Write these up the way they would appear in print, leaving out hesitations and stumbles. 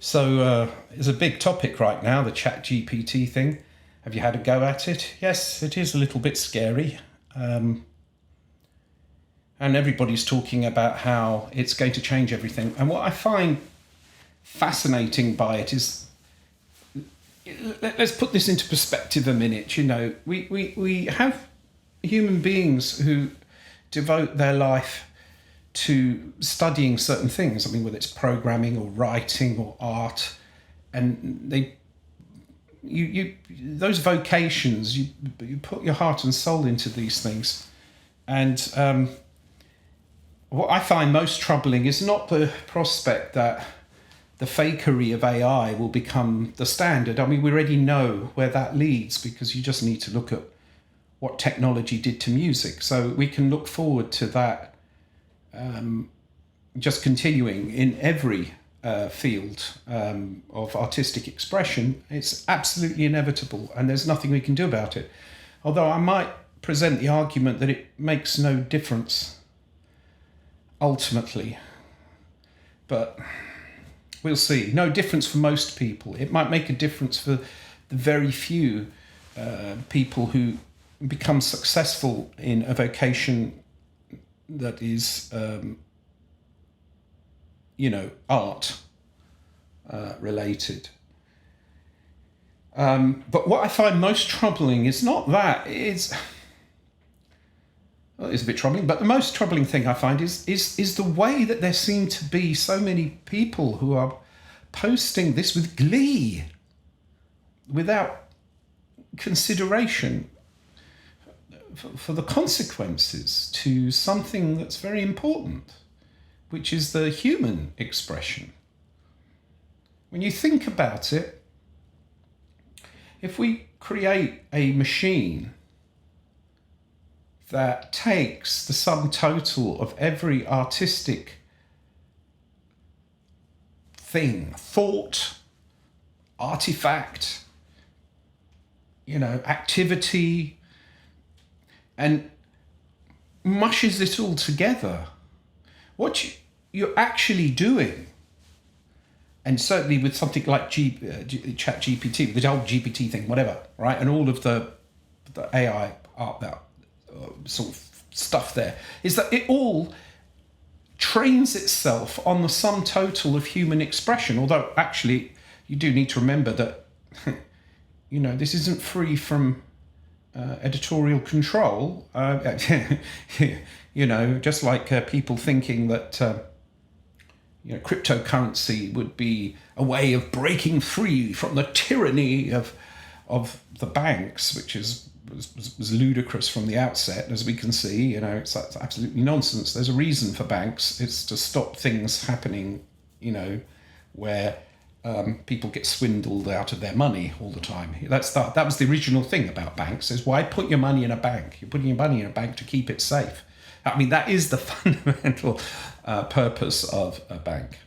So it's a big topic right now, the Chat GPT thing. Have you had a go at it? Yes, it is a little bit scary. And everybody's talking about how it's going to change everything. And what I find fascinating by it is, let's put this into perspective a minute. You know, we have human beings who devote their life to studying certain things. I mean, whether it's programming or writing or art, and those vocations, you put your heart and soul into these things. And what I find most troubling is not the prospect that the fakery of AI will become the standard. I mean, we already know where that leads, because you just need to look at what technology did to music. So we can look forward to that just continuing in every field of artistic expression. It's absolutely inevitable, and there's nothing we can do about it. Although I might present the argument that it makes no difference ultimately, but we'll see. No difference for most people. It might make a difference for the very few people who become successful in a vocation that is, art related. But what I find most troubling is not that. It's a bit troubling, but the most troubling thing I find is the way that there seem to be so many people who are posting this with glee, without consideration for the consequences to something that's very important, which is the human expression. When you think about it, if we create a machine that takes the sum total of every artistic thing, thought, artifact, activity, and mushes it all together, what you're actually doing, and certainly with something like Chat GPT, the whole GPT thing, whatever, right, and all of the AI art, that sort of stuff there, is that it all trains itself on the sum total of human expression. Although actually you do need to remember that this isn't free from editorial control. Just like people thinking that cryptocurrency would be a way of breaking free from the tyranny of the banks, which was ludicrous from the outset, as we can see. It's absolutely nonsense. There's a reason for banks. It's to stop things happening, where people get swindled out of their money all the time. That was the original thing about banks, is why put your money in a bank? You're putting your money in a bank to keep it safe. I mean, that is the fundamental purpose of a bank.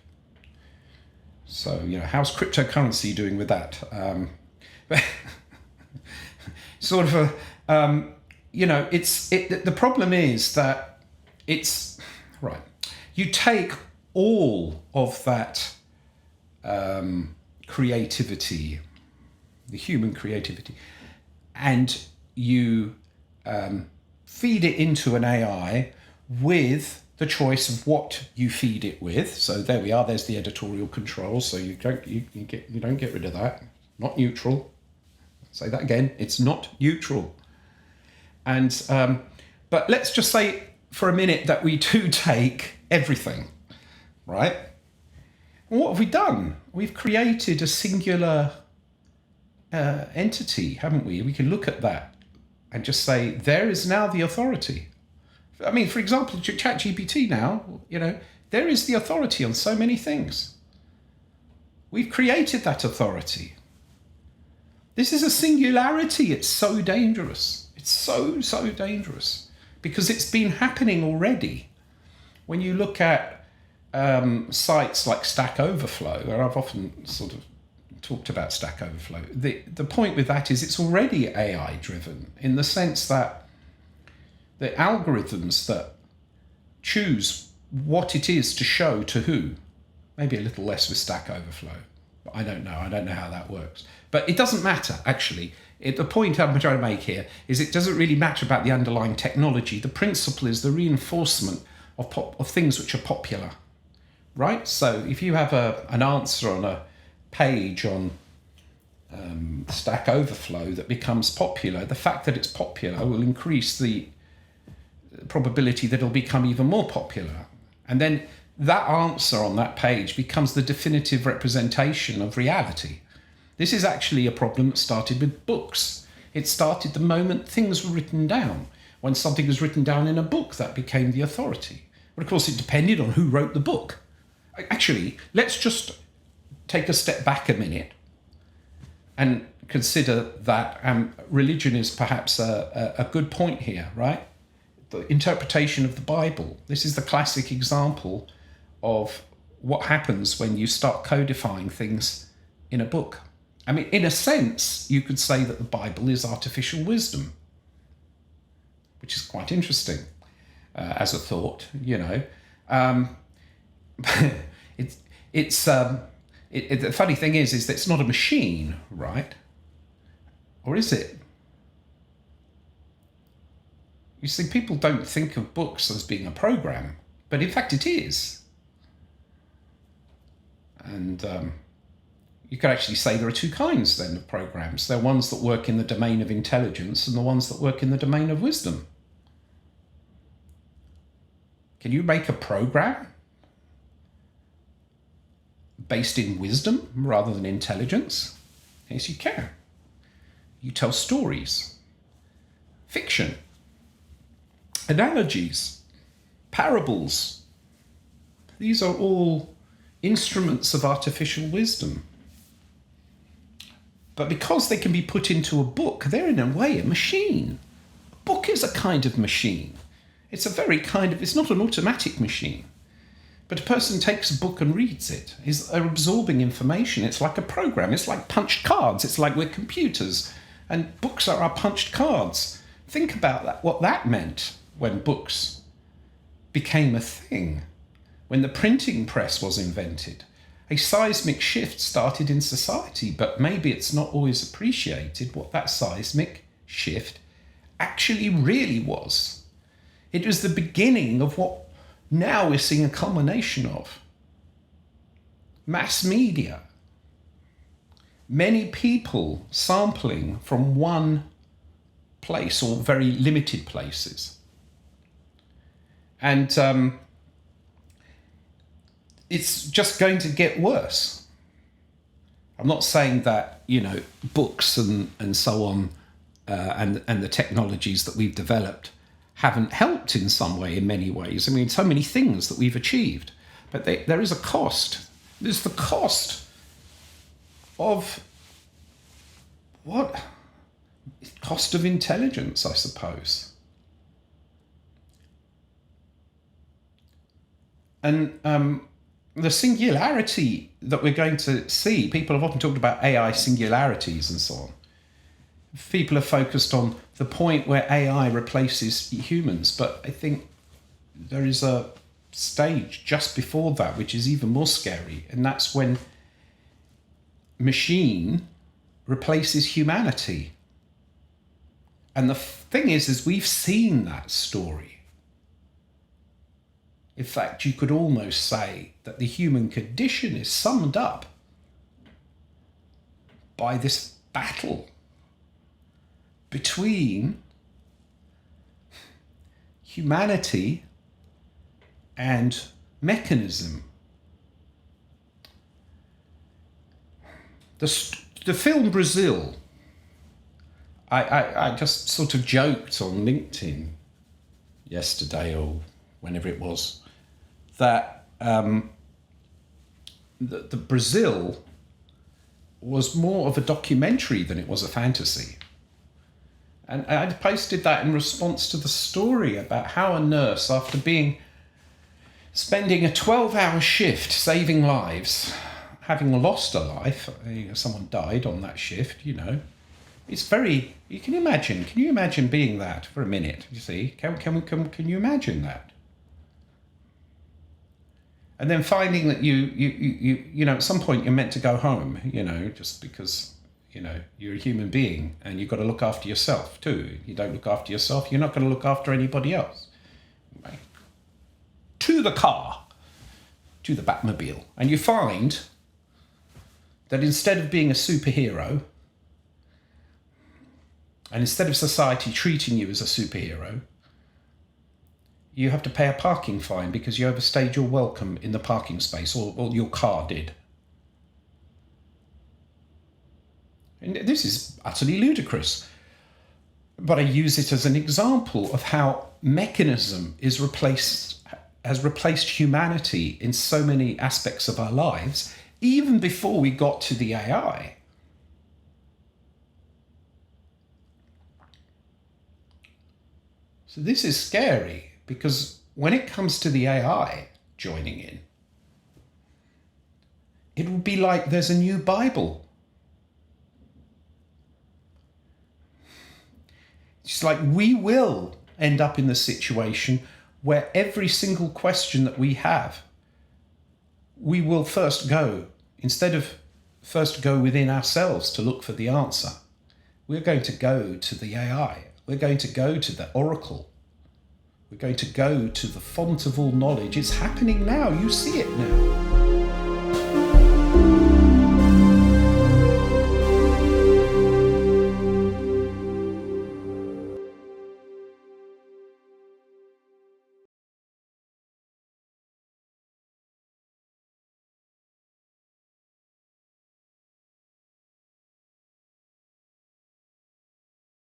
So, how's cryptocurrency doing with that? Sort of the problem is that it's right. You take all of that creativity, the human creativity, and you feed it into an AI with the choice of what you feed it with. So there we are. There's the editorial control. So you don't get rid of that. Not neutral. Say that again. It's not neutral. And but let's just say for a minute that we do take everything, right? What have we done? We've created a singular entity, haven't we? We can look at that and just say, there is now the authority. I mean, for example, ChatGPT now, there is the authority on so many things. We've created that authority. This is a singularity. It's so dangerous. It's so dangerous, because it's been happening already. When you look at sites like Stack Overflow, where I've often sort of talked about Stack Overflow, the point with that is it's already AI driven, in the sense that the algorithms that choose what it is to show to who, maybe a little less with Stack Overflow, I don't know. I don't know how that works. But it doesn't matter, actually. The point I'm trying to make here is it doesn't really matter about the underlying technology. The principle is the reinforcement of things which are popular, right? So if you have an answer on a page on Stack Overflow that becomes popular, the fact that it's popular will increase the probability that it'll become even more popular. And then that answer on that page becomes the definitive representation of reality. This is actually a problem that started with books. It started the moment things were written down. When something was written down in a book, that became the authority. But of course, it depended on who wrote the book. Actually, let's just take a step back a minute and consider that religion is perhaps a good point here, right? The interpretation of the Bible. This is the classic example of what happens when you start codifying things in a book. I mean, in a sense, you could say that the Bible is artificial wisdom, which is quite interesting as a thought, you know. The funny thing is that it's not a machine, right? Or is it? You see, people don't think of books as being a program, but in fact it is. And you could actually say there are two kinds then of programs. There are ones that work in the domain of intelligence and the ones that work in the domain of wisdom. Can you make a program based in wisdom rather than intelligence? Yes, you can. You tell stories, fiction, analogies, parables. These are all instruments of artificial wisdom. But because they can be put into a book, they're in a way a machine. A book is a kind of machine. It's a very kind of, it's not an automatic machine. But a person takes a book and reads it. They're absorbing information. It's like a program. It's like punched cards. It's like we're computers. And books are our punched cards. Think about that, what that meant when books became a thing. When the printing press was invented, a seismic shift started in society, but maybe it's not always appreciated what that seismic shift actually really was. It was the beginning of what now we're seeing a culmination of. Mass media. Many people sampling from one place or very limited places. And it's just going to get worse. I'm not saying that, you know, books and so on and the technologies that we've developed haven't helped in some way, in many ways. I mean, so many things that we've achieved. But there is a cost. There's the cost of what? Cost of intelligence, I suppose. And the singularity that we're going to see, people have often talked about AI singularities and so on. People are focused on the point where AI replaces humans, but I think there is a stage just before that which is even more scary, and that's when machine replaces humanity. And the thing is we've seen that story. In fact, you could almost say that the human condition is summed up by this battle between humanity and mechanism. The film Brazil, I just sort of joked on LinkedIn yesterday or whenever it was, that the Brazil was more of a documentary than it was a fantasy. And I posted that in response to the story about how a nurse, after spending a 12-hour shift saving lives, having lost a life, someone died on that shift, you know. It's very, can you imagine being that for a minute, you see? Can you imagine that? And then finding that you know, at some point you're meant to go home, you know, just because, you know, you're a human being and you've got to look after yourself too. You don't look after yourself, you're not going to look after anybody else. Right? To the car, to the Batmobile. And you find that instead of being a superhero, and instead of society treating you as a superhero, you have to pay a parking fine because you overstayed your welcome in the parking space, or your car did. And this is utterly ludicrous. But I use it as an example of how mechanism has replaced humanity in so many aspects of our lives, even before we got to the AI. So this is scary. Because when it comes to the AI joining in, it will be like there's a new Bible. It's like we will end up in the situation where every single question that we have, we will instead of first go within ourselves to look for the answer, we're going to go to the AI. We're going to go to the oracle. We're going to go to the font of all knowledge. It's happening now. You see it now.